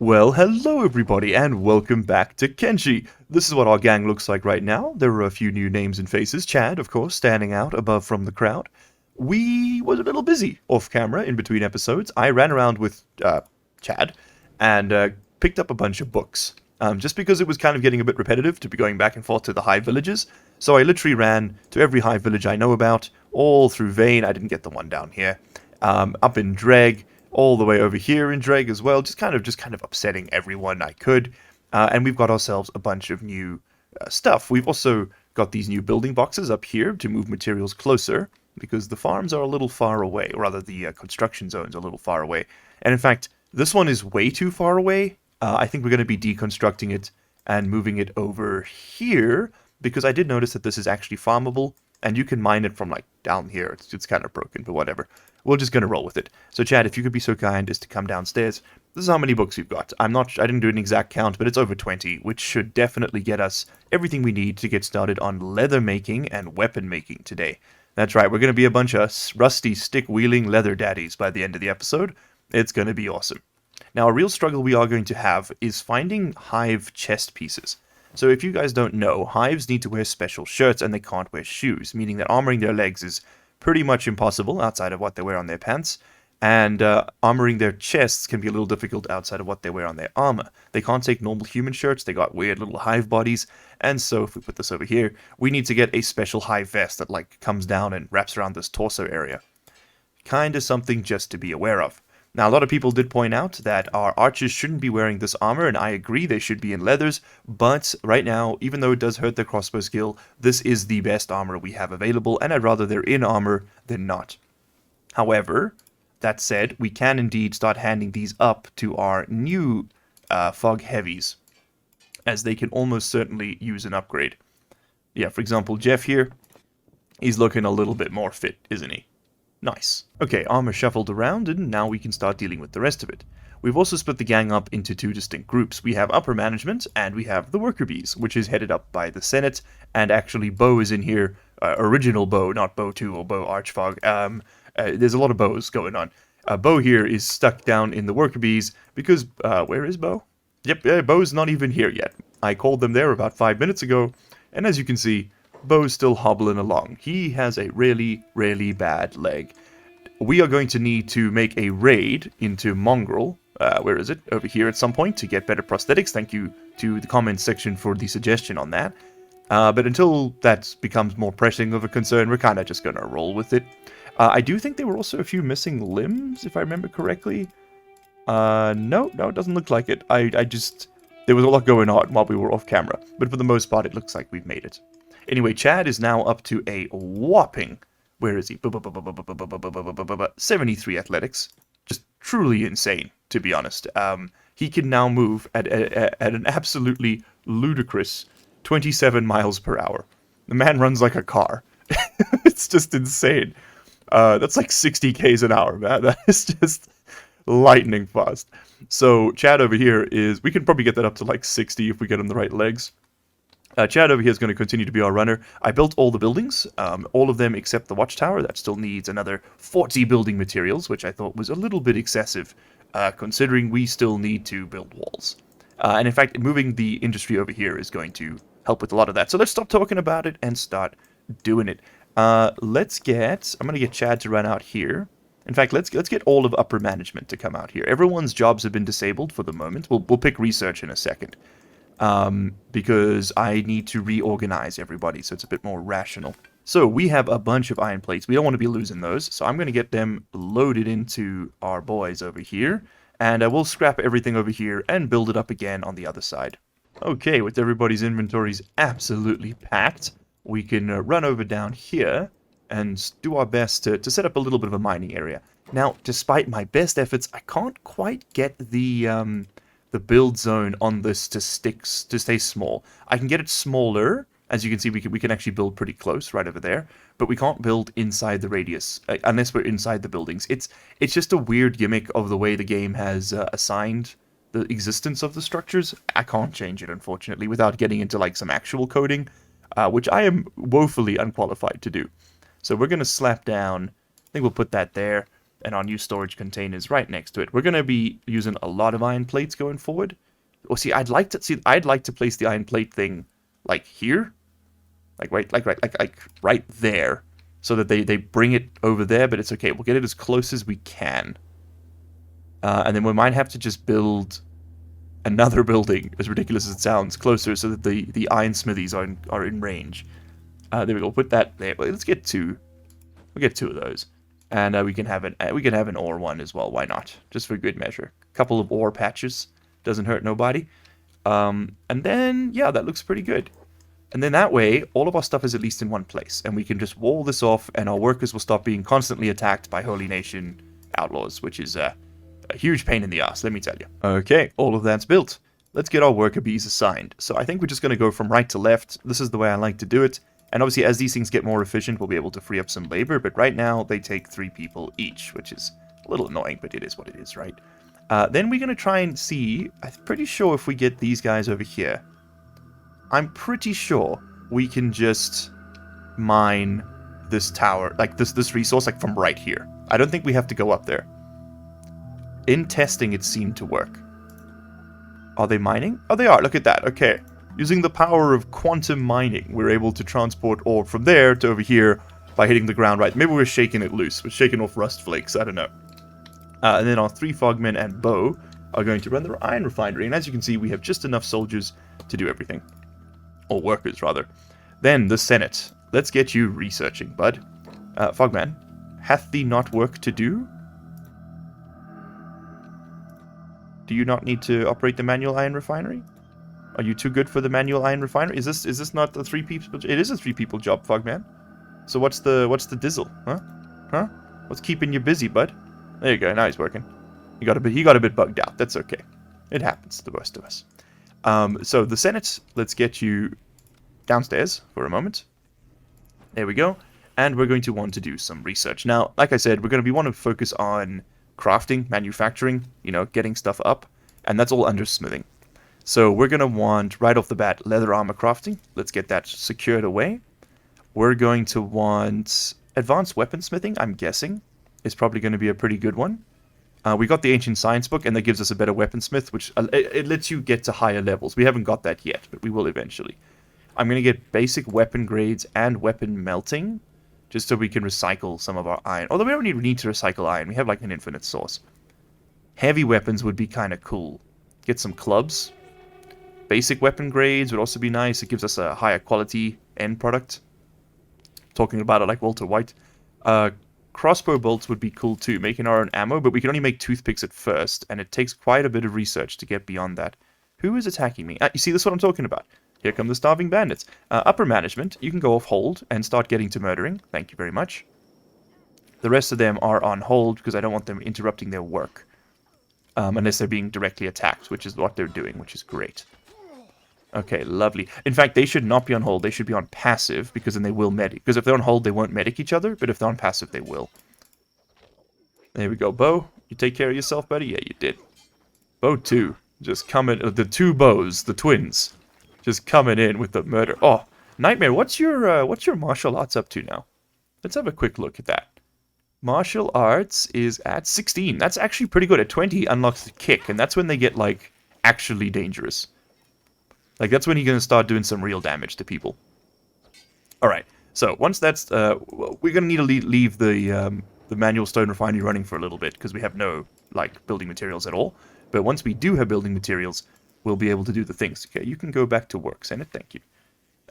Well, hello everybody, and welcome back to Kenshi. This is what our gang looks like right now. There are a few new names and faces. Chad, of course, standing out above from the crowd. We was a little busy off camera in between episodes. I ran around with Chad and picked up a bunch of books. Just because it was kind of getting a bit repetitive to be going back and forth to the hive villages. So I literally ran to every hive village I know about, all through Vane. I didn't get the one down here. Up in Dreg, all the way over here in Dreg as well, just kind of upsetting everyone I could. And we've got ourselves a bunch of new stuff. We've also got these new building boxes up here to move materials closer, because the farms are a little far away, or rather the construction zones are a little far away. And in fact, this one is way too far away. I think we're going to be deconstructing it and moving it over here, because I did notice that this is actually farmable, and you can mine it from like down here. It's kind of broken, but whatever. We're just going to roll with it. So Chad, if you could be so kind as to come downstairs. This is how many books we've got. I didn't do an exact count, but it's over 20, which should definitely get us everything we need to get started on leather making and weapon making today. That's right, we're going to be a bunch of rusty, stick-wheeling leather daddies by the end of the episode. It's going to be awesome. Now, a real struggle we are going to have is finding hive chest pieces. So if you guys don't know, hives need to wear special shirts and they can't wear shoes, meaning that armoring their legs is pretty much impossible outside of what they wear on their pants, and armoring their chests can be a little difficult outside of what they wear on their armor. They can't take normal human shirts, they got weird little hive bodies, and so if we put this over here, we need to get a special hive vest that like comes down and wraps around this torso area. Kinda something just to be aware of. Now, a lot of people did point out that our archers shouldn't be wearing this armor, and I agree, they should be in leathers, but right now, even though it does hurt their crossbow skill, this is the best armor we have available, and I'd rather they're in armor than not. However, that said, we can indeed start handing these up to our new fog heavies, as they can almost certainly use an upgrade. Yeah, for example, Jeff here, he's looking a little bit more fit, isn't he? Nice. Okay, armor shuffled around, and now we can start dealing with the rest of it. We've also split the gang up into two distinct groups. We have upper management, and we have the worker bees, which is headed up by the Senate, and actually Bo is in here, original Bo, not Bo 2 or Bo Archfog. There's a lot of Bo's going on. Bo here is stuck down in the worker bees, because, where is Bo? Yep, Bo's not even here yet. I called them there about 5 minutes ago, and as you can see, Bo's still hobbling along. He has a really, really bad leg. We are going to need to make a raid into Mongrel. Where is it? Over here at some point to get better prosthetics. Thank you to the comments section for the suggestion on that. But until that becomes more pressing of a concern, we're kind of just going to roll with it. I do think there were also a few missing limbs, if I remember correctly. No, it doesn't look like it. There was a lot going on while we were off camera. But for the most part, it looks like we've made it. Anyway, Chad is now up to a whopping, where is he? 73 athletics. Just truly insane, to be honest. He can now move at an absolutely ludicrous 27 miles per hour. The man runs like a car. It's just insane. That's like 60 k's an hour, man. That is just lightning fast. So Chad over here we can probably get that up to like 60 if we get him the right legs. Chad over here is going to continue to be our runner. I built all the buildings, all of them except the watchtower. That still needs another 40 building materials, which I thought was a little bit excessive, considering we still need to build walls. And in fact, moving the industry over here is going to help with a lot of that. So let's stop talking about it and start doing it. I'm going to get Chad to run out here. In fact, let's get all of upper management to come out here. Everyone's jobs have been disabled for the moment. We'll pick research in a second. Because I need to reorganize everybody so it's a bit more rational. So we have a bunch of iron plates. We don't want to be losing those, so I'm going to get them loaded into our boys over here, and we'll scrap everything over here and build it up again on the other side. Okay, with everybody's inventories absolutely packed, we can run over down here and do our best to set up a little bit of a mining area. Now, despite my best efforts, I can't quite get the build zone on this to stay small. I can get it smaller. As you can see, we can actually build pretty close right over there, but we can't build inside the radius unless we're inside the buildings. It's just a weird gimmick of the way the game has assigned the existence of the structures. I can't change it, unfortunately, without getting into like some actual coding, which I am woefully unqualified to do. So we're going to slap down, I think we'll put that there. and our new storage containers right next to it. We're going to be using a lot of iron plates going forward. Or see, I'd like to place the iron plate thing like here, like right there, so that they bring it over there. But it's okay. We'll get it as close as we can, and then we might have to just build another building, as ridiculous as it sounds, closer, so that the iron smithies are in range. There we go. Put that there. Well, let's get two. We'll get two of those, and we can have an ore one as well. Why not? Just for good measure. A couple of ore patches doesn't hurt nobody. And then yeah, that looks pretty good. And then that way, all of our stuff is at least in one place, and we can just wall this off, and our workers will stop being constantly attacked by Holy Nation outlaws, which is a huge pain in the ass, let me tell you. Okay, all of that's built. Let's get our worker bees assigned. So I think we're just going to go from right to left. This is the way I like to do it. And obviously, as these things get more efficient, we'll be able to free up some labor. But right now, they take 3 people each, which is a little annoying, but it is what it is, right? Then we're going to try and see, I'm pretty sure if we get these guys over here, I'm pretty sure we can just mine this tower, like this resource, like from right here. I don't think we have to go up there. In testing, it seemed to work. Are they mining? Oh, they are. Look at that. Okay. Using the power of quantum mining, we're able to transport ore from there to over here by hitting the ground right. Maybe we're shaking it loose. We're shaking off rust flakes. I don't know. And then our 3 Fogmen and Bo are going to run the iron refinery. And as you can see, we have just enough soldiers to do everything. Or workers, rather. Then the Senate. Let's get you researching, bud. Fogman, hath thee not work to do? Do you not need to operate the manual iron refinery? Are you too good for the manual iron refinery? Is this not the 3 people? It is a 3 people job, Fogman. So what's the dizzle? Huh? What's keeping you busy, bud? There you go. Now he's working. He got a bit bugged out. That's okay. It happens to the worst of us. So the Senate, let's get you downstairs for a moment. There we go. And we're going to want to do some research. Now, like I said, we're going to want to focus on crafting, manufacturing, getting stuff up. And that's all under smithing. So we're going to want, right off the bat, leather armor crafting. Let's get that secured away. We're going to want advanced weaponsmithing, I'm guessing, is probably going to be a pretty good one. We got the Ancient Science book, and that gives us a better weaponsmith, which it lets you get to higher levels. We haven't got that yet, but we will eventually. I'm going to get basic weapon grades and weapon melting, just so we can recycle some of our iron. Although we don't need to recycle iron. We have like an infinite source. Heavy weapons would be kind of cool. Get some clubs. Basic weapon grades would also be nice. It gives us a higher quality end product. Talking about it like Walter White. Crossbow bolts would be cool too, making our own ammo, but we can only make toothpicks at first, and it takes quite a bit of research to get beyond that. Who is attacking me? You see, this is what I'm talking about. Here come the starving bandits. Upper management, you can go off hold and start getting to murdering. Thank you very much. The rest of them are on hold because I don't want them interrupting their work. Unless they're being directly attacked, which is what they're doing, which is great. Okay, lovely. In fact, they should not be on hold. They should be on passive, because then they will medic. Because if they're on hold, they won't medic each other, but if they're on passive, they will. There we go. Bo, you take care of yourself, buddy? Yeah, you did. Bo 2. Just coming... the 2 Bows, the twins. Just coming in with the murder. Oh, Nightmare, what's your martial arts up to now? Let's have a quick look at that. Martial arts is at 16. That's actually pretty good. At 20, unlocks the kick, and that's when they get, like, actually dangerous. Like, that's when he's going to start doing some real damage to people. Alright, so once that's... we're going to need to leave the manual stone refinery running for a little bit, because we have no, like, building materials at all. But once we do have building materials, we'll be able to do the things. Okay, you can go back to work, Senate, thank you.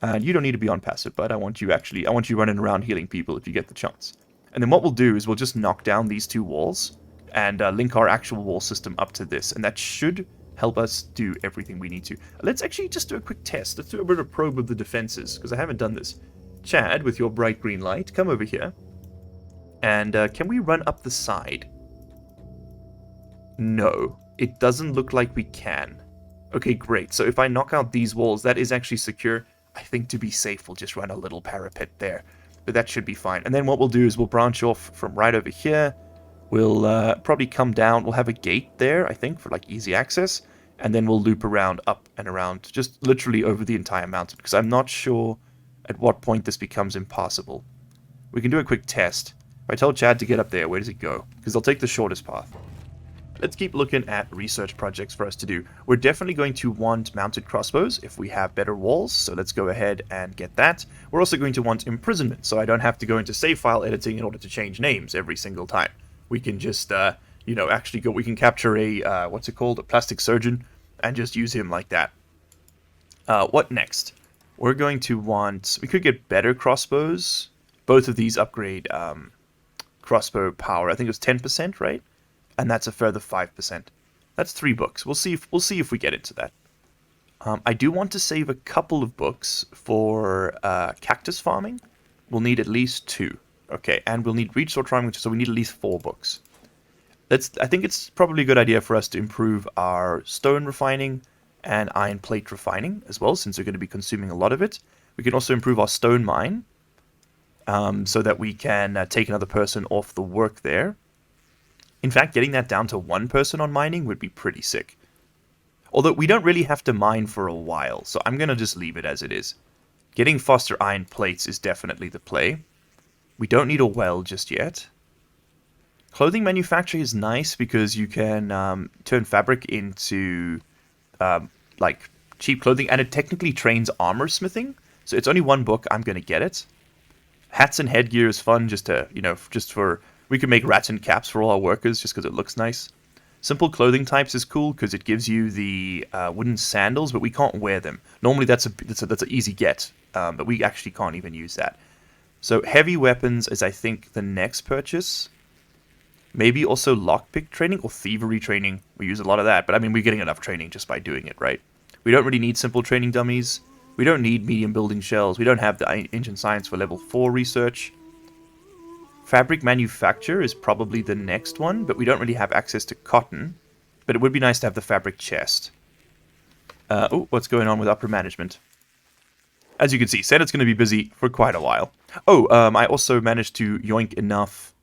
And you don't need to be on passive, but I want you running around healing people if you get the chance. And then what we'll do is we'll just knock down these 2 walls, and link our actual wall system up to this, and that should... help us do everything we need to. Let's actually just do a quick test. Let's do a bit of probe of the defenses, because I haven't done this. Chad, with your bright green light, come over here. And can we run up the side? No, it doesn't look like we can. Okay, great. So if I knock out these walls, that is actually secure. I think to be safe, we'll just run a little parapet there. But that should be fine. And then what we'll do is we'll branch off from right over here. We'll probably come down. We'll have a gate there, I think, for like easy access. And then we'll loop around, up and around, just literally over the entire mountain. Because I'm not sure at what point this becomes impossible. We can do a quick test. I tell Chad to get up there, where does he go? Because they'll take the shortest path. Let's keep looking at research projects for us to do. We're definitely going to want mounted crossbows if we have better walls, so let's go ahead and get that. We're also going to want imprisonment, so I don't have to go into save file editing in order to change names every single time. We can just, you know, actually go, we can capture a, what's it called, a plastic surgeon, and just use him like that. What next? We're going to want, we could get better crossbows. Both of these upgrade crossbow power. I think it was 10%, right? And that's a further 5%. That's 3 books. We'll see if we get into that. I do want to save a couple of books for cactus farming. We'll need at least 2. Okay, and we'll need reach sword farming, so we need at least 4 books. I think it's probably a good idea for us to improve our stone refining and iron plate refining as well, since we're going to be consuming a lot of it. We can also improve our stone mine, so that we can take another person off the work there. In fact, getting that down to 1 person on mining would be pretty sick. Although we don't really have to mine for a while, so I'm going to just leave it as it is. Getting faster iron plates is definitely the play. We don't need a well just yet. Clothing manufacturing is nice because you can turn fabric into like cheap clothing, and it technically trains armor smithing. So it's only 1 book. I'm going to get it. Hats and headgear is fun just to, you know, just for... We can make rattan caps for all our workers just because it looks nice. Simple clothing types is cool because it gives you the wooden sandals, but we can't wear them. Normally that's an easy get, but we actually can't even use that. So heavy weapons is, I think, the next purchase. Maybe also lockpick training or thievery training. We use a lot of that, but I mean, we're getting enough training just by doing it, right? We don't really need simple training dummies. We don't need medium building shells. We don't have the ancient science for level 4 research. Fabric manufacture is probably the next one, but we don't really have access to cotton. But it would be nice to have the fabric chest. Oh, what's going on with upper management? As you can see, said it's going to be busy for quite a while. Oh, I also managed to yoink enough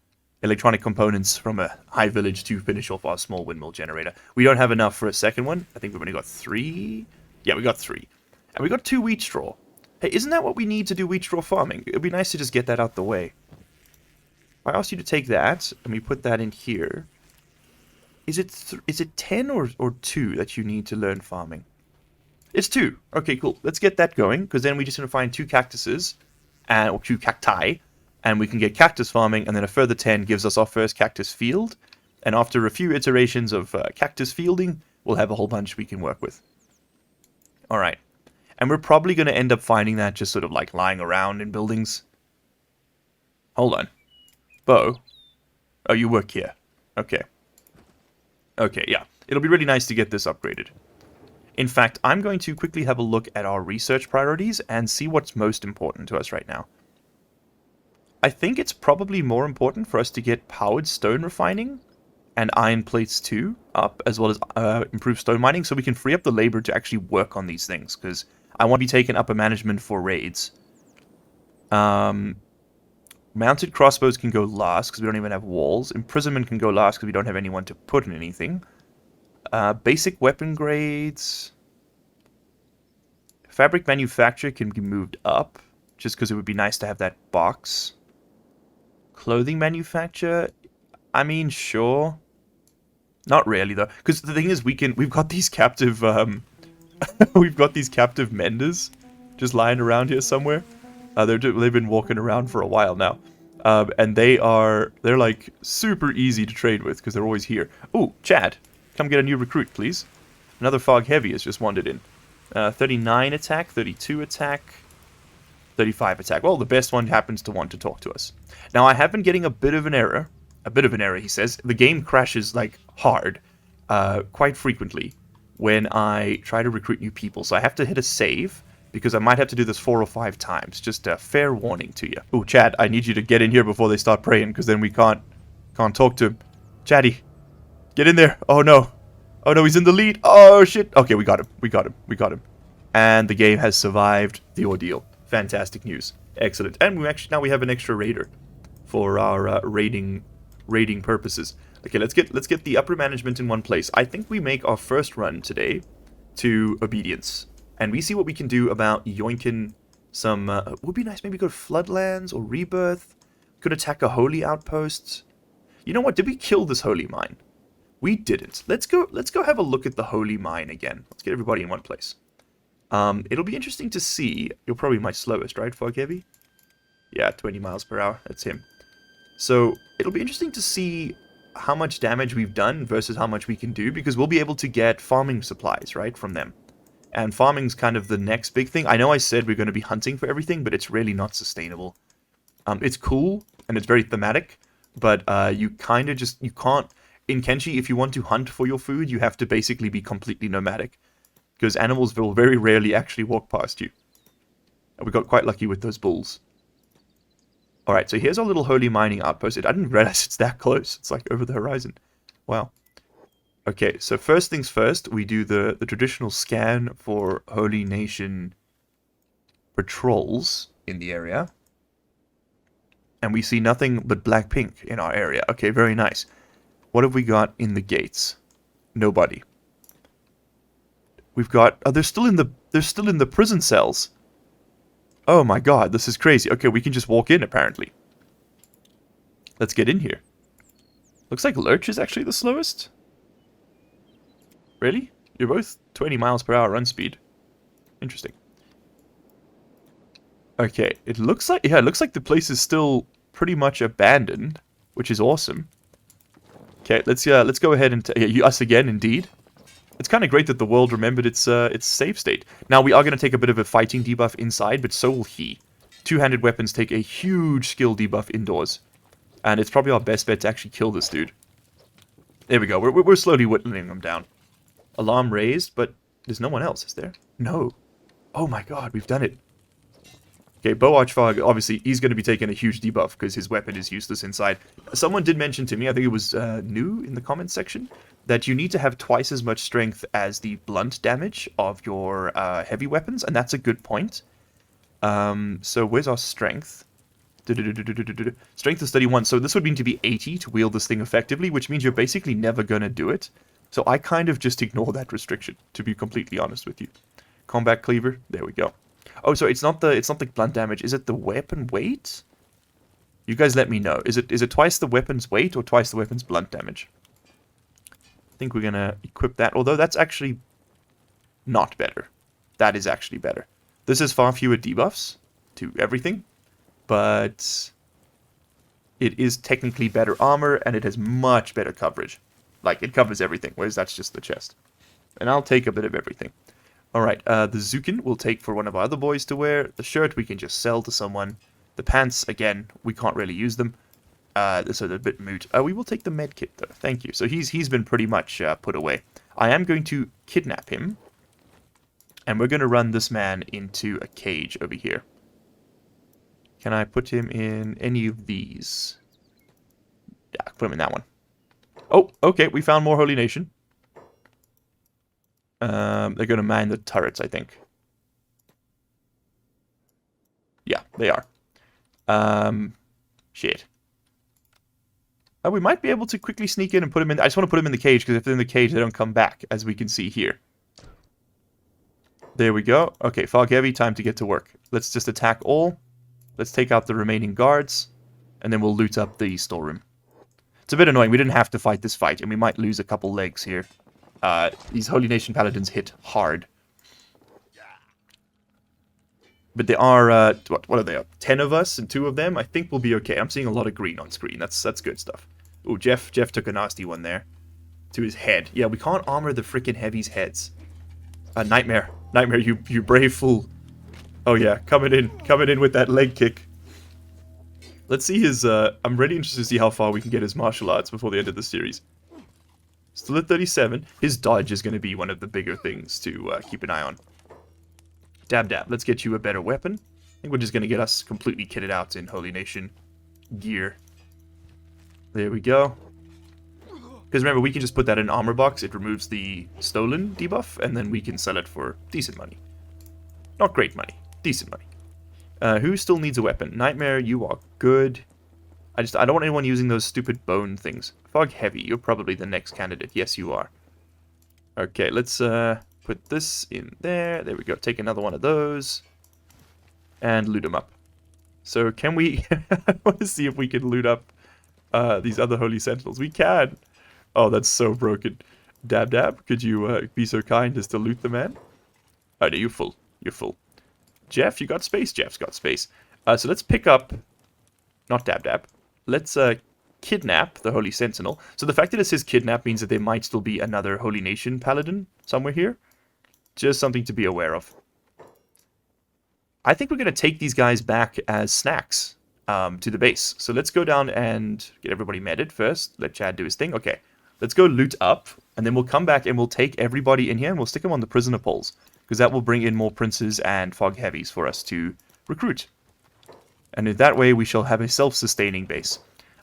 electronic components from a high village to finish off our small windmill generator. We don't have enough for a second one. I think we've only got 3. Yeah, we got 3. And we got 2 wheat straw. Hey, isn't that what we need to do wheat straw farming? It would be nice to just get that out the way. I asked you to take that, and we put that in here. Is it 10 or 2 that you need to learn farming? It's 2. Okay, cool. Let's get that going, because then we just going to find 2 cactuses, or 2 cacti, and we can get cactus farming, and then a further 10 gives us our first cactus field. And after a few iterations of cactus fielding, we'll have a whole bunch we can work with. Alright. And we're probably going to end up finding that just sort of like lying around in buildings. Hold on. Bo? Oh, you work here. Okay. Okay, yeah. It'll be really nice to get this upgraded. In fact, I'm going to quickly have a look at our research priorities and see what's most important to us right now. I think it's probably more important for us to get powered stone refining and iron plates too up, as well as improved stone mining, so we can free up the labor to actually work on these things, because I want to be taking upper management for raids. Mounted crossbows can go last, because we don't even have walls. Imprisonment can go last, because we don't have anyone to put in anything. Basic weapon grades. Fabric manufacture can be moved up, just because it would be nice to have that box. Clothing manufacture, I mean, sure. Not really, though. Because the thing is, we've got these captive, we've got these captive menders just lying around here somewhere. They've been walking around for a while now. And they're like super easy to trade with because they're always here. Ooh, Chad, come get a new recruit, please. Another Fog Heavy has just wandered in. 39 attack, 32 attack, 35 attack. Well, the best one happens to want to talk to us. Now, I have been getting a bit of an error. A bit of an error, he says. The game crashes, like, hard, quite frequently when I try to recruit new people. So I have to hit a save, because I might have to do this 4 or 5 times. Just a fair warning to you. Ooh, Chad, I need you to get in here before they start praying, because then we can't talk to him. Chatty, get in there. Oh, no. Oh, no, he's in the lead. Oh, shit. Okay, we got him. We got him. We got him. And the game has survived the ordeal. Fantastic news. Excellent. And now we have an extra raider for our raiding purposes. Okay, let's get the upper management in one place. I think we make our first run today to obedience. And we see what we can do about yoinking some... would be nice maybe go to Floodlands or Rebirth. Could attack a holy outpost. You know what? Did we kill this holy mine? We didn't. Let's go have a look at the holy mine again. Let's get everybody in one place. It'll be interesting to see. You're probably my slowest, right, Fog Heavy? Yeah, 20 miles per hour. That's him. So it'll be interesting to see how much damage we've done versus how much we can do, because we'll be able to get farming supplies, right, from them. And farming's kind of the next big thing. I know I said we're going to be hunting for everything, but it's really not sustainable. It's cool, and it's very thematic, but you kind of just, you can't, in Kenshi, if you want to hunt for your food, you have to basically be completely nomadic, because animals will very rarely actually walk past you. And we got quite lucky with those bulls. Alright, so here's our little holy mining outpost. I didn't realize it's that close. It's like over the horizon. Wow. Okay, so first things first, we do the traditional scan for Holy Nation patrols in the area. And we see nothing but black pink in our area. Okay, very nice. What have we got in the gates? Nobody. We've got... Oh, they're still in the prison cells. Oh my god, this is crazy. Okay, we can just walk in, apparently. Let's get in here. Looks like Lurch is actually the slowest. Really? You're both 20 miles per hour run speed. Interesting. Okay, it looks like... Yeah, it looks like the place is still pretty much abandoned, which is awesome. Okay, let's go ahead and... us again, indeed. It's kind of great that the world remembered its save state. Now, we are going to take a bit of a fighting debuff inside, but so will he. Two-handed weapons take a huge skill debuff indoors. And it's probably our best bet to actually kill this dude. There we go. We're slowly whittling him down. Alarm raised, but there's no one else, is there? No. Oh my god, we've done it. Okay, Bow Archfog, obviously, he's going to be taking a huge debuff because his weapon is useless inside. Someone did mention to me, I think it was New in the comments section, that you need to have twice as much strength as the blunt damage of your heavy weapons, and that's a good point. So where's our strength? Strength is 31, so this would mean to be 80 to wield this thing effectively, which means you're basically never going to do it. So I kind of just ignore that restriction, to be completely honest with you. Combat Cleaver, there we go. Oh, so it's not the blunt damage. Is it the weapon weight? You guys let me know. Is it twice the weapon's weight or twice the weapon's blunt damage? I think we're gonna equip that. Although that's actually not better. That is actually better. This is far fewer debuffs to everything, but it is technically better armor and it has much better coverage. Like, it covers everything, whereas that's just the chest. And I'll take a bit of everything. Alright, the Zukin we'll take for one of our other boys to wear. The shirt we can just sell to someone. The pants, again, we can't really use them. So they're a bit moot. We will take the med kit, though. Thank you. So he's been pretty much put away. I am going to kidnap him. And we're going to run this man into a cage over here. Can I put him in any of these? Yeah, put him in that one. Oh, okay, we found more Holy Nation. They're going to mine the turrets, I think. Yeah, they are. Shit. We might be able to quickly sneak in and put him in. I just want to put him in the cage, because if they're in the cage, they don't come back, as we can see here. There we go. Okay, Fog Heavy, time to get to work. Let's just attack all. Let's take out the remaining guards, and then we'll loot up the storeroom. It's a bit annoying. We didn't have to fight this fight, and we might lose a couple legs here. These Holy Nation Paladins hit hard. But there are, what are they up? 10 of us and 2 of them. I think we'll be okay. I'm seeing a lot of green on screen. That's good stuff. Ooh, Jeff took a nasty one there. To his head. Yeah, we can't armor the freaking heavies' heads. Nightmare. Nightmare, you brave fool. Oh yeah, coming in with that leg kick. Let's see his, I'm really interested to see how far we can get his martial arts before the end of the series. Still at 37. His dodge is going to be one of the bigger things to keep an eye on. Dab dab, let's get you a better weapon. I think we're just going to get us completely kitted out in Holy Nation gear. There we go. Because remember, we can just put that in armor box. It removes the stolen debuff, and then we can sell it for decent money. Not great money. Decent money. Who still needs a weapon? Nightmare, you are good. I don't want anyone using those stupid bone things. Fog Heavy, you're probably the next candidate. Yes, you are. Okay, let's put this in there. There we go. Take another one of those. And loot them up. So can we... I want to see if we can loot up these other Holy Sentinels. We can! Oh, that's so broken. Dab Dab, could you be so kind as to loot the man? Oh, no, you're full. You're full. Jeff, you got space? Jeff's got space. So let's pick up... Not Dab Dab. Let's kidnap the Holy Sentinel. So the fact that it says kidnap means that there might still be another Holy Nation Paladin somewhere here. Just something to be aware of. I think we're going to take these guys back as snacks to the base. So let's go down and get everybody medded first. Let Chad do his thing. Okay, let's go loot up, and then we'll come back and we'll take everybody in here and we'll stick them on the prisoner poles, because that will bring in more princes and fog heavies for us to recruit. And in that way, we shall have a self-sustaining base.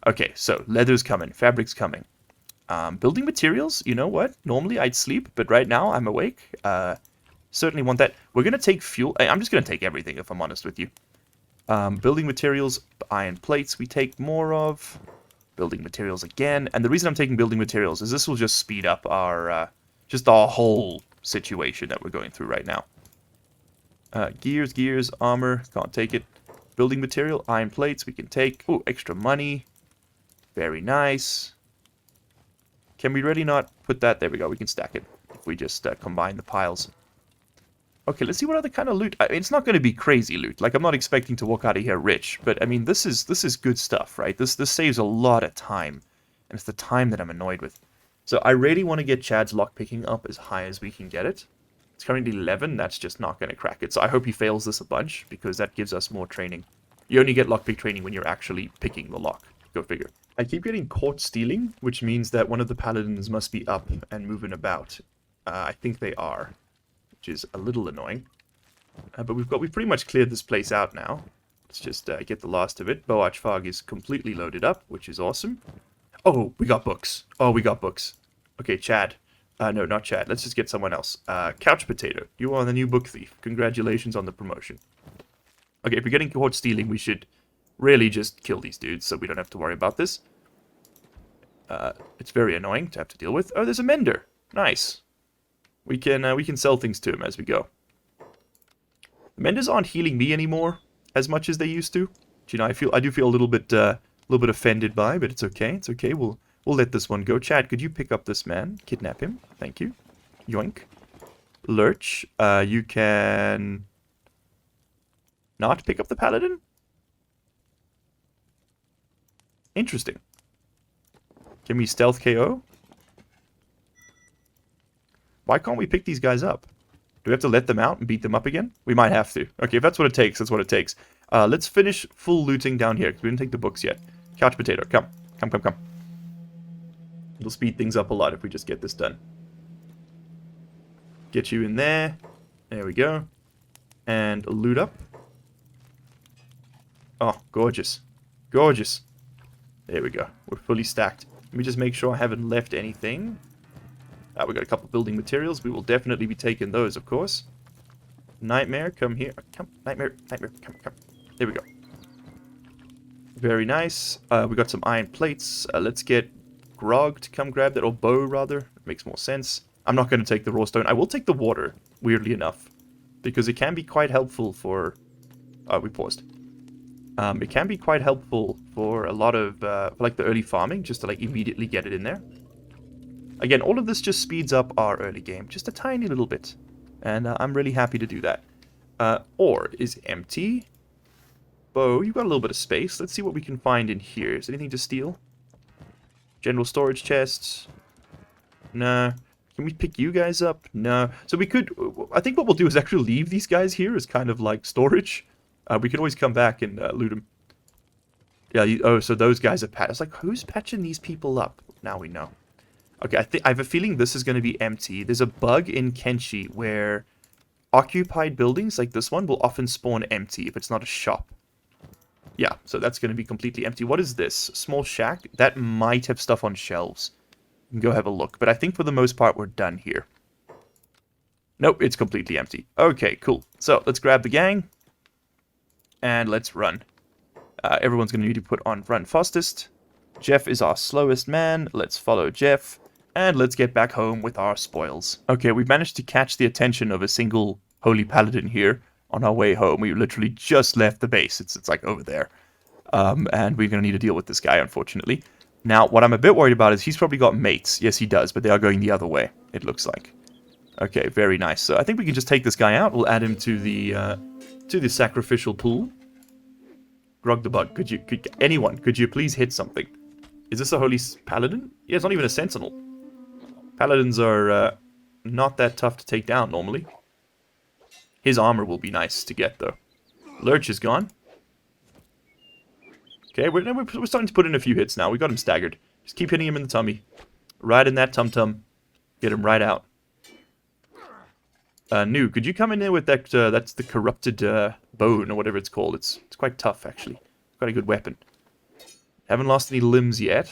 Okay, so leather's coming, fabric's coming. Building materials, you know what? Normally I'd sleep, but right now I'm awake. Certainly want that. We're going to take fuel. I'm just going to take everything, if I'm honest with you. Building materials, iron plates we take more of. Building materials again. And the reason I'm taking building materials is this will just speed up our, just our whole situation that we're going through right now. Gears, armor, can't take it. Building material, iron plates we can take. Oh, extra money. Very nice. Can we really not put that? There we go, we can stack it. If we just combine the piles. Okay, let's see what other kind of loot. I mean, it's not going to be crazy loot. Like, I'm not expecting to walk out of here rich. But, I mean, this is good stuff, right? This saves a lot of time. And it's the time that I'm annoyed with. So, I really want to get Chad's lockpicking up as high as we can get it. It's currently 11. That's just not going to crack it. So, I hope he fails this a bunch, because that gives us more training. You only get lockpick training when you're actually picking the lock. Go figure. I keep getting caught stealing, which means that one of the paladins must be up and moving about. I think they are. Which is a little annoying. But we've pretty much cleared this place out now. Let's just get the last of it. Boach Fog is completely loaded up, which is awesome. Oh, we got books. Oh, we got books. Okay, Chad. No, not Chad. Let's just get someone else. Couch Potato. You are the new book thief. Congratulations on the promotion. Okay, if we're getting caught stealing, we should really just kill these dudes so we don't have to worry about this. It's very annoying to have to deal with. Oh, there's a mender. Nice. We can sell things to him as we go. The menders aren't healing me anymore as much as they used to. Which, you know, I do feel a little bit offended by, but it's okay. It's okay. We'll let this one go. Chad, could you pick up this man? Kidnap him. Thank you. Yoink. Lurch, you can not pick up the paladin? Interesting. Can we stealth KO? Why can't we pick these guys up? Do we have to let them out and beat them up again? We might have to. Okay, if that's what it takes, that's what it takes. Let's finish full looting down here, because we didn't take the books yet. Couch Potato, come. Come. It'll speed things up a lot if we just get this done. Get you in there. There we go. And loot up. Oh, gorgeous. Gorgeous. There we go. We're fully stacked. Let me just make sure I haven't left anything. We got a couple building materials. We will definitely be taking those, of course. Nightmare, come here. Come, Nightmare, come. There we go. Very nice. We got some iron plates. Let's get Grog to come grab that, or Bo, rather. It makes more sense. I'm not going to take the raw stone. I will take the water, weirdly enough, because it can be quite helpful for... we paused. It can be quite helpful for a lot of, like, the early farming, just to, like, immediately get it in there. Again, all of this just speeds up our early game, just a tiny little bit. And I'm really happy to do that. Ore is empty. Bo, you've got a little bit of space. Let's see what we can find in here. Is there anything to steal? General storage chests? No. Can we pick you guys up? No. So we could... I think what we'll do is actually leave these guys here as kind of like storage. We could always come back and loot them. Yeah, oh, so those guys are patched. I was like, who's patching these people up? Now we know. Okay, I have a feeling this is going to be empty. There's a bug in Kenshi where occupied buildings like this one will often spawn empty if it's not a shop. Yeah, so that's going to be completely empty. What is this? Small shack? That might have stuff on shelves. You can go have a look. But I think for the most part we're done here. Nope, it's completely empty. Okay, cool. So let's grab the gang. And let's run. Everyone's going to need to put on run fastest. Jeff is our slowest man. Let's follow Jeff. And let's get back home with our spoils. Okay, we've managed to catch the attention of a single Holy Paladin here on our way home. We literally just left the base. It's like over there. And we're going to need to deal with this guy, unfortunately. Now, what I'm a bit worried about is he's probably got mates. Yes, he does, but they are going the other way, it looks like. Okay, very nice. So I think we can just take this guy out. We'll add him to the sacrificial pool. Grog the Bug, could you please hit something? Is this a holy paladin? Yeah, it's not even a sentinel. Paladins are not that tough to take down normally. His armor will be nice to get, though. Lurch is gone. Okay, we're starting to put in a few hits now. We got him staggered. Just keep hitting him in the tummy. Right in that tum-tum. Get him right out. New, could you come in there with that, that's the corrupted bone, or whatever it's called. It's quite tough, actually. Quite a good weapon. Haven't lost any limbs yet.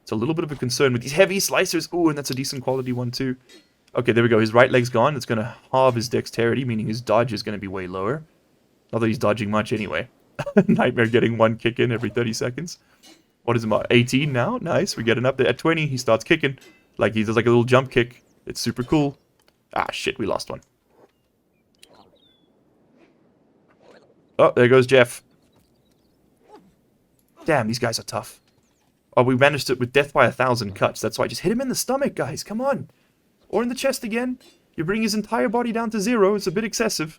It's a little bit of a concern with these heavy slicers. Ooh, and that's a decent quality one, too. Okay, there we go. His right leg's gone. It's going to halve his dexterity, meaning his dodge is going to be way lower. Not that he's dodging much anyway. Nightmare getting one kick in every 30 seconds. What is it, 18 now? Nice. We're getting up there. At 20, he starts kicking. Like, he does like a little jump kick. It's super cool. Ah, shit, we lost one. Oh, there goes Jeff. Damn, these guys are tough. Oh, we managed it with death by 1,000 cuts. That's why I just hit him in the stomach, guys. Come on. Or in the chest again. You bring his entire body down to 0. It's a bit excessive.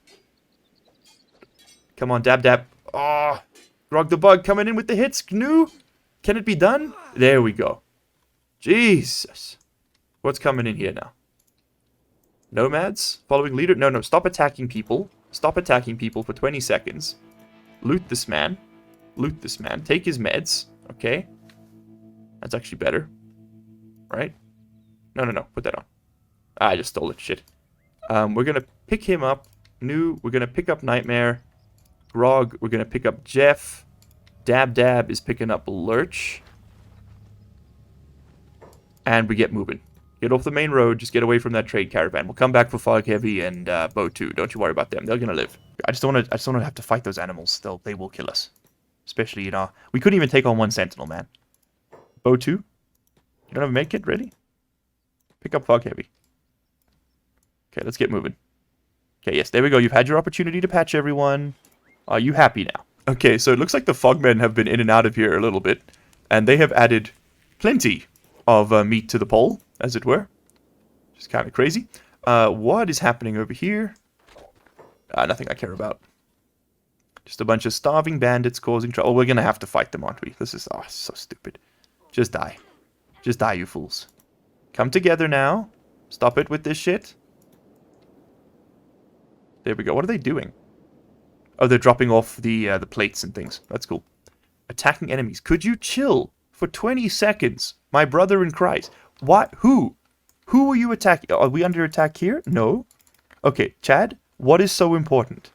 Come on, dab dab. Oh, Grog the Bug coming in with the hits. Gnu. Can it be done? There we go. Jesus. What's coming in here now? Nomads? Following leader? No, stop attacking people. Stop attacking people for 20 seconds. Loot this man. Loot this man. Take his meds. Okay. That's actually better. Right? No. Put that on. I just stole it. Shit. We're going to pick him up. New. We're going to pick up Nightmare. Grog. We're going to pick up Jeff. Dab Dab is picking up Lurch. And we get moving. Get off the main road. Just get away from that trade caravan. We'll come back for Fog Heavy and Bow 2. Don't you worry about them. They're going to live. I just don't want to have to fight those animals. They will kill us. Especially, you know. We couldn't even take on one sentinel, man. Bow 2? You don't have a medkit? Ready? Pick up Fog Heavy. Okay, let's get moving. Okay, yes, there we go. You've had your opportunity to patch everyone. Are you happy now? Okay, so it looks like the Fogmen have been in and out of here a little bit. And they have added plenty of meat to the pole, as it were. Which is kind of crazy. What is happening over here? Nothing I care about. Just a bunch of starving bandits causing trouble. Oh, we're going to have to fight them, aren't we? This is so stupid. Just die. Just die, you fools. Come together now. Stop it with this shit. There we go. What are they doing? Oh, they're dropping off the plates and things. That's cool. Attacking enemies. Could you chill for 20 seconds? My brother in Christ. What? Who? Who are you attacking? Are we under attack here? No. Okay, Chad, what is so important?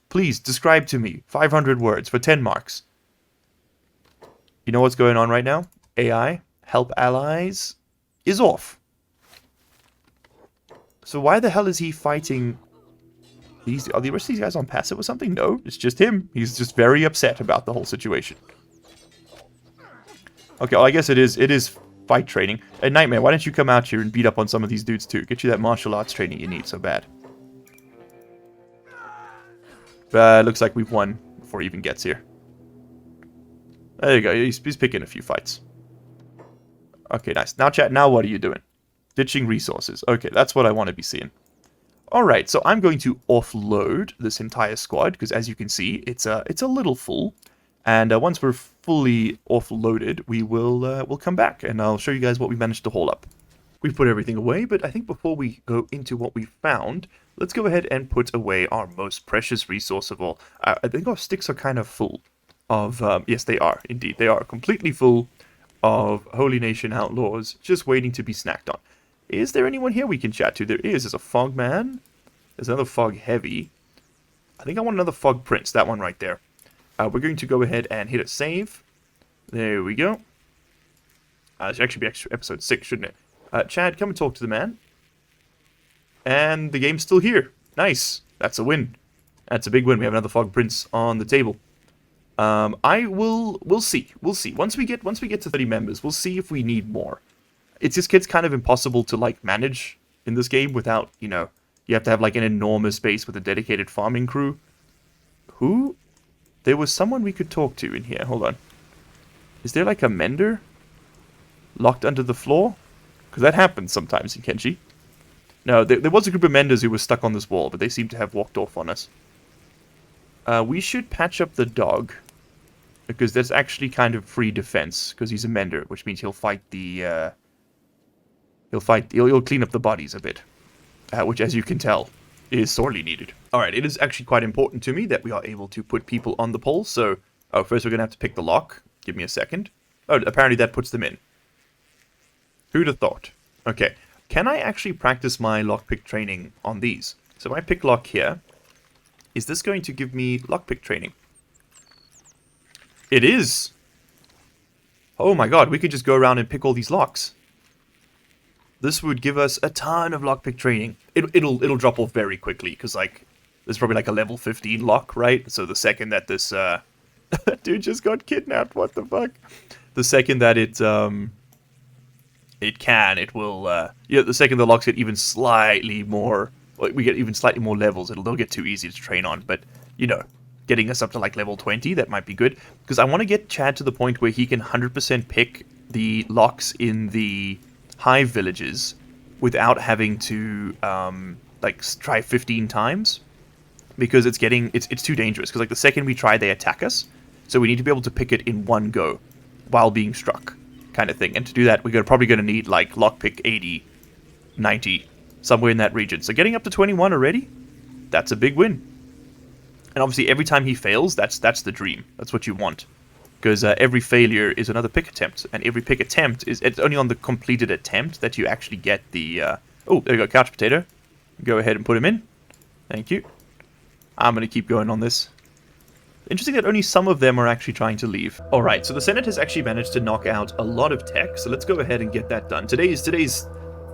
Please, describe to me. 500 words for 10 marks. You know what's going on right now? AI, help allies, is off. So why the hell is he fighting these? Are the rest of these guys on passive or something? No, it's just him. He's just very upset about the whole situation. Okay, well, I guess it is fight training. Hey, Nightmare, why don't you come out here and beat up on some of these dudes too? Get you that martial arts training you need so bad. Looks like we've won before he even gets here. There you go. He's picking a few fights. Okay, nice. Now, chat, now what are you doing? Ditching resources. Okay, that's what I want to be seeing. Alright, so I'm going to offload this entire squad, because as you can see, it's a little full. And once we're fully offloaded, we'll come back, and I'll show you guys what we managed to haul up. We've put everything away, but I think before we go into what we found, let's go ahead and put away our most precious resource of all. I think our sticks are kind of full of... yes, they are, indeed. They are completely full of Holy Nation Outlaws, just waiting to be snacked on. Is there anyone here we can chat to? There is. There's a Fogman. There's another Fog Heavy. I think I want another Fog Prince, that one right there. We're going to go ahead and hit a save. There we go. It should actually be episode 6, shouldn't it? Chad, come and talk to the man. And the game's still here. Nice. That's a win. That's a big win. We have another Fog Prince on the table. We'll see. We'll see. Once we get to 30 members, we'll see if we need more. It just gets kind of impossible to, like, manage in this game without, you know, You have to have like an enormous base with a dedicated farming crew. Who? There was someone we could talk to in here. Hold on. Is there like a mender locked under the floor? Because that happens sometimes in Kenshi. No, there was a group of menders who were stuck on this wall, but they seem to have walked off on us. We should patch up the dog. Because that's actually kind of free defense. Because he's a mender, which means he'll fight the... He'll clean up the bodies a bit. Which, as you can tell, is sorely needed. Alright, it is actually quite important to me that we are able to put people on the pole, so... Oh, first we're going to have to pick the lock. Give me a second. Oh, apparently that puts them in. Who'd have thought? Okay. Can I actually practice my lockpick training on these? So if I pick lock here, is this going to give me lockpick training? It is! Oh my god, we could just go around and pick all these locks. This would give us a ton of lockpick training. It'll drop off very quickly, because like, there's probably like a level 15 lock, right? So the second that this, dude just got kidnapped, what the fuck? The second that it will, yeah, the second the locks get even slightly more, like, we get even slightly more levels, they'll get too easy to train on, but, you know, getting us up to, like, level 20, that might be good, because I want to get Chad to the point where he can 100% pick the locks in the hive villages without having to, like, try 15 times, because it's too dangerous, because, like, the second we try, they attack us, so we need to be able to pick it in one go, while being struck. Kind of thing. And to do that, we're probably going to need like lockpick 80, 90, somewhere in that region. So getting up to 21 already, that's a big win. And obviously every time he fails, that's the dream. That's what you want. Because every failure is another pick attempt. And every pick attempt it's only on the completed attempt that you actually get the... Oh, there you go, couch potato. Go ahead and put him in. Thank you. I'm going to keep going on this. Interesting that only some of them are actually trying to leave. Alright, so the Senate has actually managed to knock out a lot of tech, so let's go ahead and get that done. Today's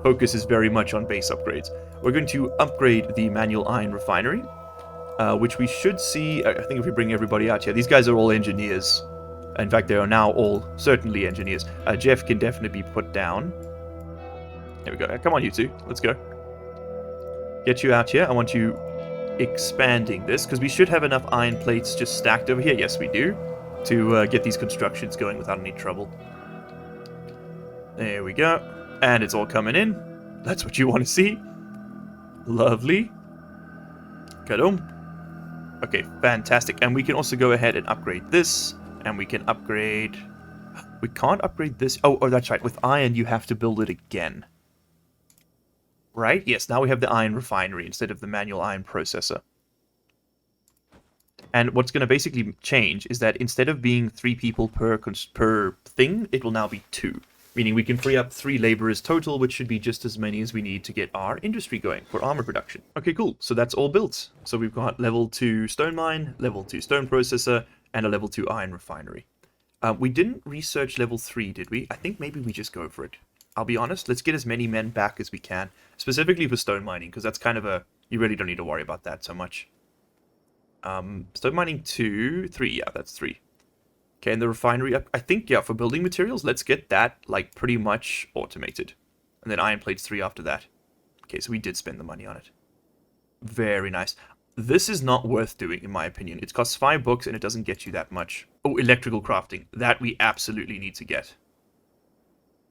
focus is very much on base upgrades. We're going to upgrade the manual iron refinery, which we should see, I think if we bring everybody out here, these guys are all engineers. In fact, they are now all certainly engineers. Jeff can definitely be put down. There we go. Come on, you two. Let's go. Get you out here. I want you expanding this, because we should have enough iron plates just stacked over here. Yes, we do. To get these constructions going without any trouble. There we go. And it's all coming in. That's what you want to see. Lovely. Kadum. Okay, fantastic. And we can also go ahead and upgrade this. And we can upgrade... We can't upgrade this. Oh, that's right. With iron, you have to build it again. Right? Yes, now we have the iron refinery instead of the manual iron processor. And what's going to basically change is that instead of being 3 people per thing, it will now be 2. Meaning we can free up 3 laborers total, which should be just as many as we need to get our industry going for armor production. Okay, cool. So that's all built. So we've got level 2 stone mine, level 2 stone processor, and a level 2 iron refinery. We didn't research level 3, did we? I think maybe we just go for it. I'll be honest, let's get as many men back as we can, specifically for stone mining, because that's kind of a... You really don't need to worry about that so much. Stone mining 2, 3, yeah, that's 3. Okay, and the refinery, I think, yeah, for building materials, let's get that, like, pretty much automated. And then iron plates 3 after that. Okay, so we did spend the money on it. Very nice. This is not worth doing, in my opinion. It costs 5 books, and it doesn't get you that much. Oh, electrical crafting. That we absolutely need to get.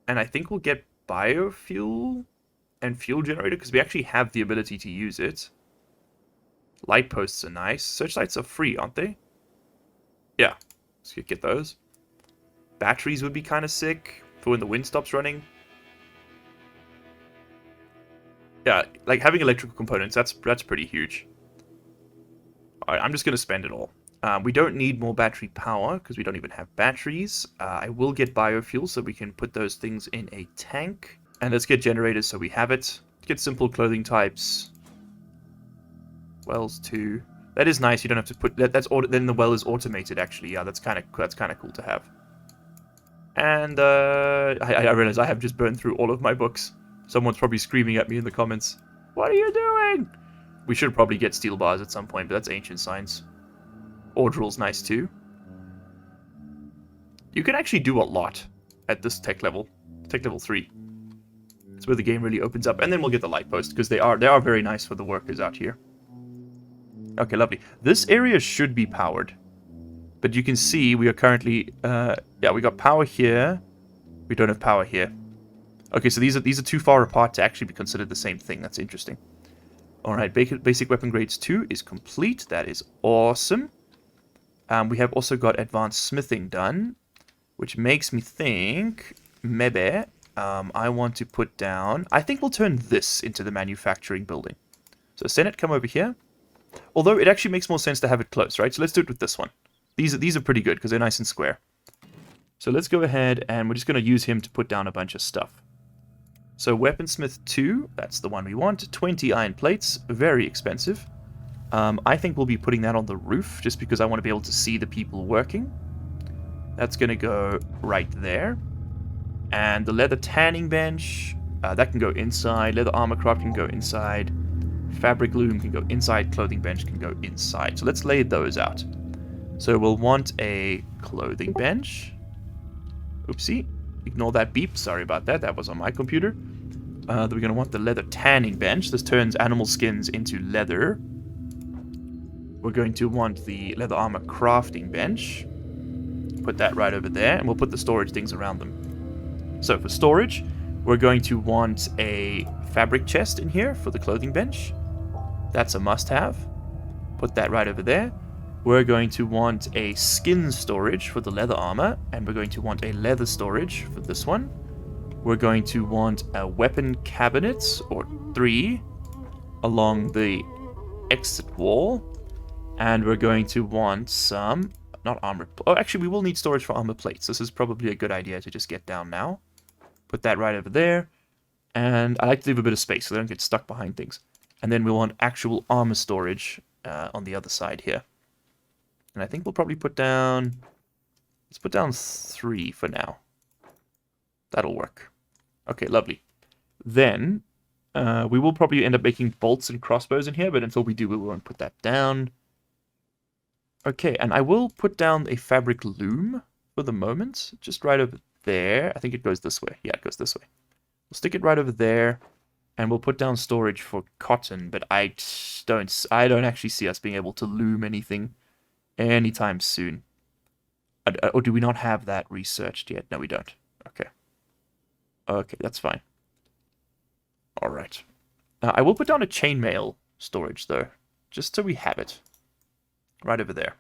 And I think we'll get biofuel and fuel generator, because we actually have the ability to use it. Light posts are nice. Searchlights are free, aren't they? Yeah. Let's get those. Batteries would be kind of sick for when the wind stops running. Yeah, like having electrical components, that's pretty huge. Alright, I'm just going to spend it all. We don't need more battery power, because we don't even have batteries. I will get biofuel, so we can put those things in a tank. And let's get generators, so we have it. Get simple clothing types. Wells 2. That is nice, you don't have to put... Then the well is automated, actually. Yeah, that's kind of cool to have. And, I realize I have just burned through all of my books. Someone's probably screaming at me in the comments. What are you doing? We should probably get steel bars at some point, but that's ancient science. Ordrill's nice too. You can actually do a lot at this tech level. Tech level 3. It's where the game really opens up. And then we'll get the light post, because they are very nice for the workers out here. Okay, lovely. This area should be powered. But you can see we are currently... yeah, we got power here. We don't have power here. Okay, so these are too far apart to actually be considered the same thing. That's interesting. Alright, basic weapon grades 2 is complete. That is awesome. We have also got advanced smithing done, which makes me think... maybe... I want to put down... I think we'll turn this into the manufacturing building. So Senate, come over here. Although it actually makes more sense to have it close, right? So let's do it with this one. These are pretty good because they're nice and square. So let's go ahead and we're just going to use him to put down a bunch of stuff. So Weaponsmith 2, that's the one we want. 20 iron plates, very expensive. I think we'll be putting that on the roof just because I want to be able to see the people working. That's going to go right there. And the leather tanning bench, that can go inside. Leather armor craft can go inside. Fabric loom can go inside. Clothing bench can go inside. So let's lay those out. So we'll want a clothing bench. Oopsie. Ignore that beep. Sorry about that. That was on my computer. Then we're going to want the leather tanning bench. This turns animal skins into leather. We're going to want the leather armor crafting bench. Put that right over there. And we'll put the storage things around them. So for storage, we're going to want a fabric chest in here for the clothing bench. That's a must-have. Put that right over there. We're going to want a skin storage for the leather armor, and we're going to want a leather storage for this one. We're going to want a weapon cabinet, or 3, along the exit wall. And we're going to want some, not armor, oh actually we will need storage for armor plates. This is probably a good idea to just get down now. Put that right over there. And I like to leave a bit of space so they don't get stuck behind things. And then we'll want actual armor storage on the other side here. And I think we'll probably put down... let's put down 3 for now. That'll work. Okay, lovely. Then, we will probably end up making bolts and crossbows in here, but until we do, we won't put that down. Okay, and I will put down a fabric loom for the moment. Just right over there. I think it goes this way. Yeah, it goes this way. We'll stick it right over there. And we'll put down storage for cotton, but I don't actually see us being able to loom anything anytime soon. Or do we not have that researched yet? No, we don't. Okay. Okay, that's fine. Alright. I will put down a chainmail storage, though. Just so we have it. Right over there.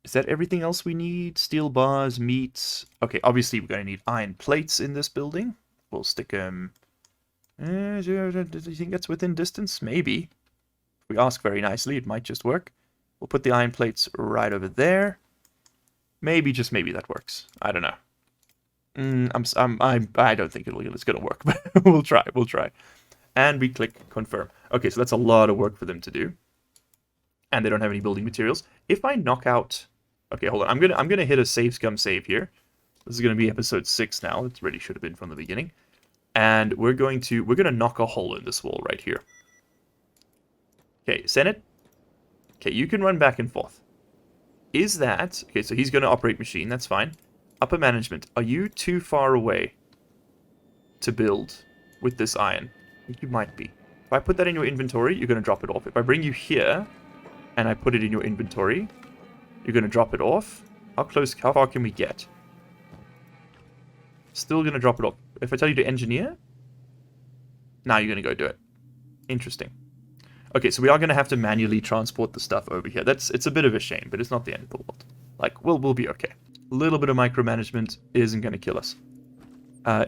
Is that everything else we need? Steel bars, meat. Okay, obviously we're going to need iron plates in this building. We'll stick them... do you think that's within distance? Maybe. If we ask very nicely, it might just work. We'll put the iron plates right over there. Maybe, just maybe that works. I don't know. I don't think it's going to work, but we'll try. And we click confirm. Okay, so that's a lot of work for them to do. And they don't have any building materials. If I knock out... okay, hold on. I'm gonna hit a save scum save here. This is going to be episode 6 now. It really should have been from the beginning. And we're going to knock a hole in this wall right here. Okay, Senate. Okay, you can run back and forth. Is that... okay, so he's going to operate machine. That's fine. Upper management. Are you too far away to build with this iron? I think you might be. If I put that in your inventory, you're going to drop it off. If I bring you here and I put it in your inventory, you're going to drop it off. How far can we get? Still going to drop it off. If I tell you to engineer, now you're going to go do it. Interesting. Okay, so we are going to have to manually transport the stuff over here. It's a bit of a shame, but it's not the end of the world. Like, we'll be okay. A little bit of micromanagement isn't going to kill us.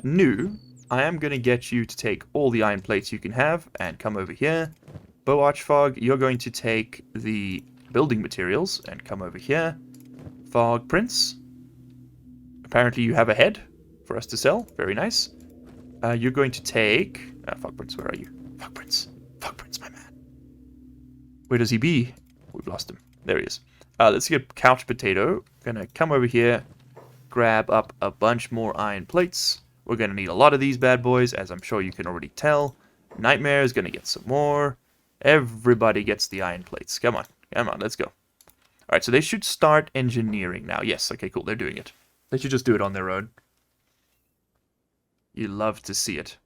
New, I am going to get you to take all the iron plates you can have and come over here. Bow Archfog, you're going to take the building materials and come over here. Fog Prince, apparently you have a head for us to sell. Very nice. You're going to take... Fog Prince, where are you? Fog Prince, my man. Where does he be? We've lost him. There he is. Let's get Couch Potato. Gonna come over here, grab up a bunch more iron plates. We're gonna need a lot of these bad boys, as I'm sure you can already tell. Nightmare is gonna get some more. Everybody gets the iron plates. Come on, let's go. Alright, so they should start engineering now. Yes, okay, cool, they're doing it. They should just do it on their own. You love to see it.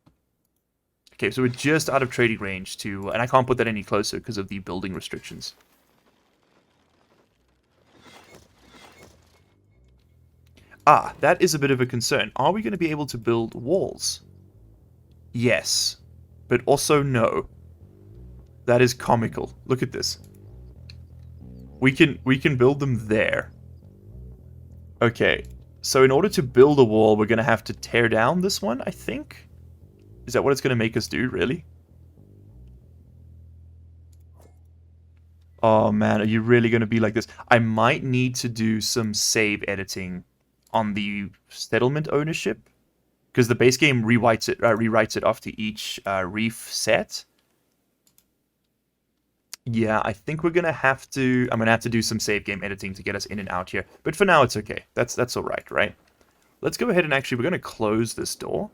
Okay, so we're just out of trading range to... And I can't put that any closer because of the building restrictions. Ah, that is a bit of a concern. Are we going to be able to build walls? Yes. But also no. That is comical. Look at this. We can build them there. Okay. So in order to build a wall, we're going to have to tear down this one, I think? Is that what it's going to make us do, really? Oh man, are you really going to be like this? I might need to do some save editing on the settlement ownership. Because the base game rewrites it after each reef set. Yeah, I think we're gonna have to... I'm gonna have to do some save game editing to get us in and out here. But for now, it's okay. That's alright, right? Let's go ahead and actually... We're gonna close this door.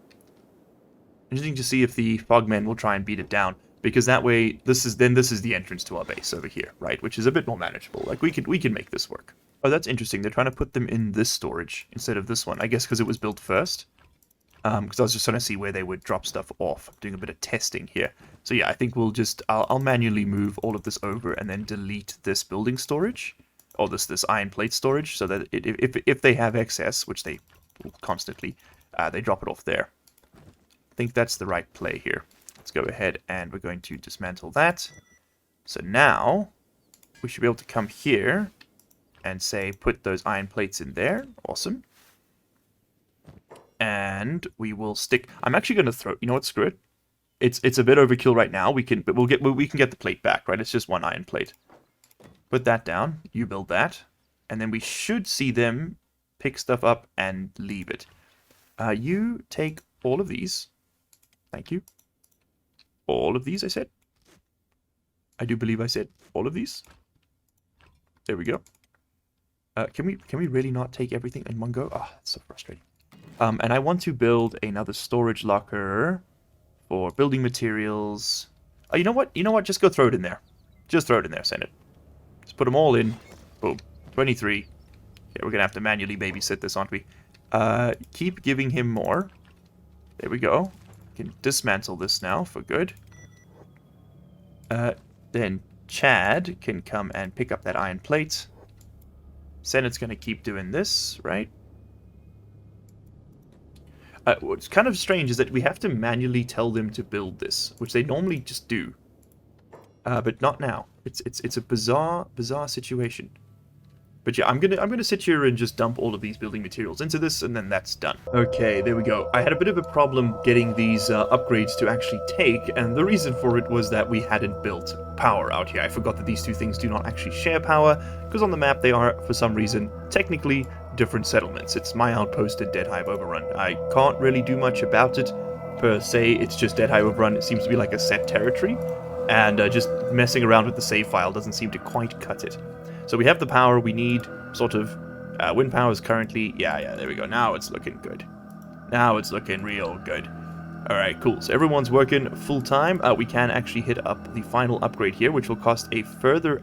Interesting to see if the Fogmen will try and beat it down. Because that way, this is the entrance to our base over here, right? Which is a bit more manageable. Like, we can make this work. Oh, that's interesting. They're trying to put them in this storage instead of this one. I guess because it was built first. Because I was just trying to see where they would drop stuff off. I'm doing a bit of testing here. So yeah, I think we'll just... I'll manually move all of this over and then delete this building storage. Or this iron plate storage. So that if they have excess, which they will constantly, they drop it off there. I think that's the right play here. Let's go ahead and we're going to dismantle that. So now, we should be able to come here and say, put those iron plates in there. Awesome. And we will stick... I'm actually going to throw... You know what? Screw it. It's a bit overkill right now. We can get the plate back, right? It's just one iron plate. Put that down. You build that. And then we should see them pick stuff up and leave it. You take all of these. Thank you. All of these, I said. I do believe I said all of these. There we go. Can we really not take everything in one go? Ah, that's so frustrating. And I want to build another storage locker for building materials. Oh, you know what? You know what? Just go throw it in there. Just throw it in there, send it. Just put them all in. Boom. 23. Okay, we're going to have to manually babysit this, aren't we? Keep giving him more. There we go. Can dismantle this now for good. Then Chad can come and pick up that iron plate. Senate's going to keep doing this, right? What's kind of strange is that we have to manually tell them to build this, which they normally just do. But not now. It's a bizarre situation. But yeah, I'm gonna sit here and just dump all of these building materials into this, and then that's done. Okay, there we go. I had a bit of a problem getting these upgrades to actually take, and the reason for it was that we hadn't built power out here. I forgot that these two things do not actually share power, because on the map they are, for some reason, technically different settlements. It's my outpost and Dead Hive Overrun. I can't really do much about it, per se. It's just Dead Hive Overrun. It seems to be like a set territory, and just messing around with the save file doesn't seem to quite cut it. So we have the power we need, sort of. Wind power is currently... Yeah, there we go. Now it's looking good. Now it's looking real good. Alright, cool. So everyone's working full-time. We can actually hit up the final upgrade here, which will cost a further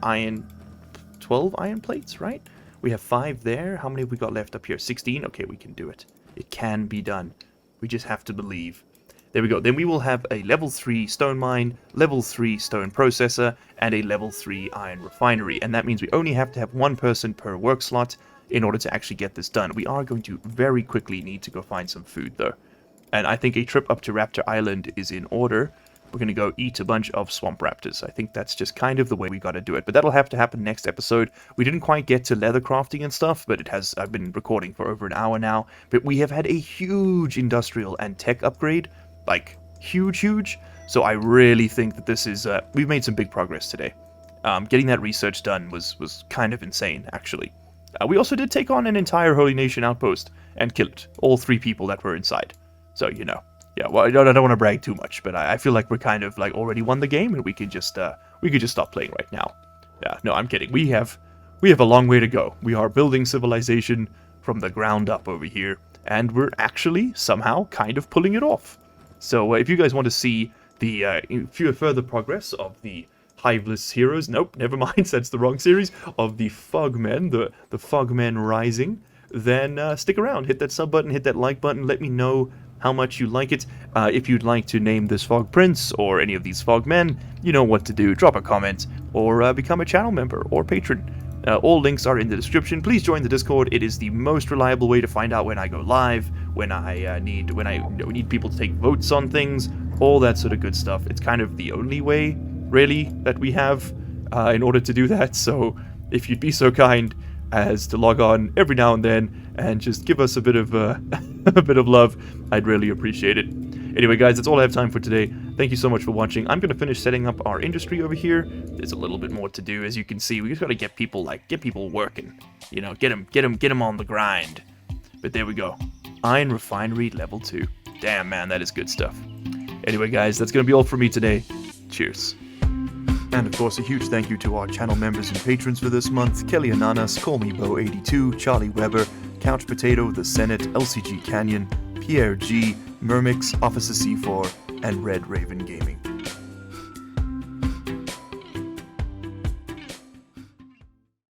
12 iron plates, right? We have 5 there. How many have we got left up here? 16? Okay, we can do it. It can be done. We just have to believe. There we go. Then we will have a level 3 stone mine, level 3 stone processor, and a level 3 iron refinery. And that means we only have to have one person per work slot in order to actually get this done. We are going to very quickly need to go find some food, though. And I think a trip up to Raptor Island is in order. We're going to go eat a bunch of swamp raptors. I think that's just kind of the way we got to do it. But that'll have to happen next episode. We didn't quite get to leather crafting and stuff, but I've been recording for over an hour now. But we have had a huge industrial and tech upgrade. Like, huge. So I really think that this is... we've made some big progress today. Getting that research done was kind of insane, actually. We also did take on an entire Holy Nation outpost and kill it. All 3 people that were inside. So, you know. Yeah, well, I don't want to brag too much, but I feel like we're kind of, like, already won the game, and we could just stop playing right now. Yeah, no, I'm kidding. We have a long way to go. We are building civilization from the ground up over here, and we're actually, somehow, kind of pulling it off. So if you guys want to see the further progress of the Hiveless Heroes, nope, never mind, that's the wrong series, of the Fogmen, the Fogmen Rising, then stick around, hit that sub button, hit that like button, let me know how much you like it. If you'd like to name this Fog Prince or any of these Fog Men, you know what to do. Drop a comment or become a channel member or patron. All links are in the description. Please join the Discord. It is the most reliable way to find out when I go live, when I need people to take votes on things, all that sort of good stuff. It's kind of the only way, really, that we have in order to do that. So if you'd be so kind as to log on every now and then and just give us a bit of a bit of love, I'd really appreciate it. Anyway, guys, that's all I have time for today. Thank you so much for watching. I'm gonna finish setting up our industry over here. There's a little bit more to do, as you can see. We just gotta get people working. You know, get them on the grind. But there we go. Iron Refinery level 2. Damn, man, that is good stuff. Anyway, guys, that's gonna be all for me today. Cheers. And of course, a huge thank you to our channel members and patrons for this month: Kelly Ananas, CallMeBo82, Charlie Weber, Couch Potato, The Senate, LCG Canyon, Pierre G, Mermix, Officer C4, and Red Raven Gaming.